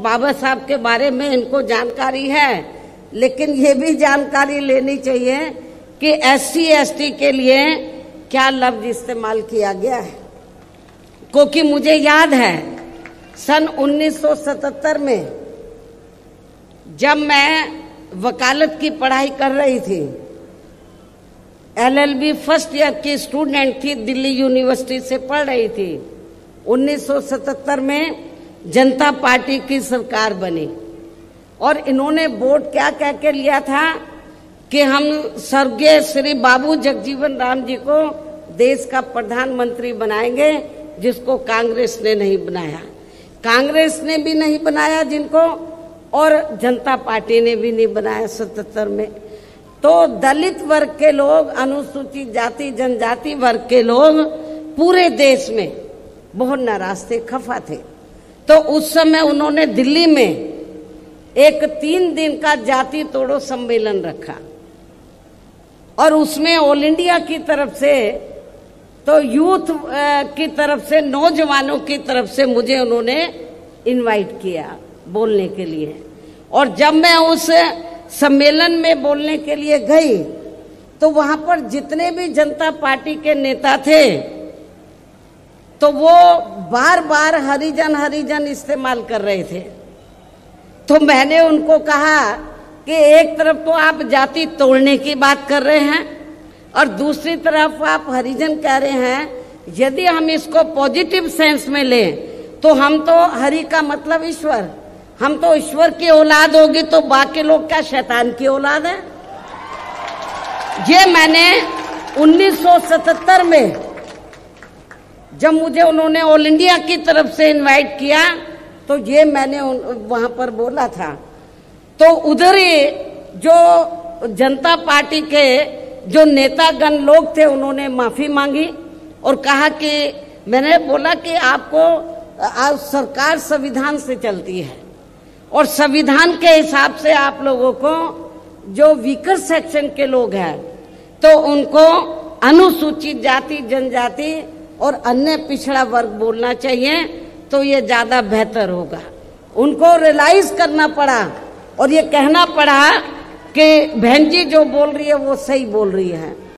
बाबा साहब के बारे में इनको जानकारी है, लेकिन ये भी जानकारी लेनी चाहिए कि SC ST के लिए क्या लफ्ज इस्तेमाल किया गया है। क्योंकि मुझे याद है सन 1977 में जब मैं वकालत की पढ़ाई कर रही थी, LLB फर्स्ट ईयर की स्टूडेंट थी, दिल्ली यूनिवर्सिटी से पढ़ रही थी। 1977 में जनता पार्टी की सरकार बनी और इन्होंने वोट क्या कह के लिया था कि हम स्वर्गीय श्री बाबू जगजीवन राम जी को देश का प्रधानमंत्री बनाएंगे, जिसको कांग्रेस ने नहीं बनाया। कांग्रेस ने भी नहीं बनाया जिनको, और जनता पार्टी ने भी नहीं बनाया 77 में। तो दलित वर्ग के लोग, अनुसूचित जाति जनजाति वर्ग के लोग पूरे देश में बहुत नाराज थे, खफा थे। तो उस समय उन्होंने दिल्ली में एक 3 दिन का जाति तोड़ो सम्मेलन रखा और उसमें ऑल इंडिया की तरफ से, तो यूथ की तरफ से, नौजवानों की तरफ से मुझे उन्होंने इनवाइट किया बोलने के लिए। और जब मैं उस सम्मेलन में बोलने के लिए गई तो वहां पर जितने भी जनता पार्टी के नेता थे तो वो बार बार हरिजन हरिजन इस्तेमाल कर रहे थे। तो मैंने उनको कहा कि एक तरफ तो आप जाति तोड़ने की बात कर रहे हैं और दूसरी तरफ आप हरिजन कह रहे हैं। यदि हम इसको पॉजिटिव सेंस में लें तो हम तो हरि का मतलब ईश्वर, हम तो ईश्वर की औलाद होगी, तो बाकी लोग क्या शैतान की औलाद है? ये मैंने 1977 में जब मुझे उन्होंने ऑल इंडिया की तरफ से इनवाइट किया तो ये मैंने वहां पर बोला था। तो उधर ही जो जनता पार्टी के जो नेतागण लोग थे उन्होंने माफी मांगी और कहा कि, मैंने बोला कि आपको सरकार संविधान से चलती है और संविधान के हिसाब से आप लोगों को जो वीकर सेक्शन के लोग हैं तो उनको अनुसूचित जाति जनजाति और अन्य पिछड़ा वर्ग बोलना चाहिए, तो ये ज्यादा बेहतर होगा। उनको रियलाइज करना पड़ा और ये कहना पड़ा कि बहन जी जो बोल रही है वो सही बोल रही है।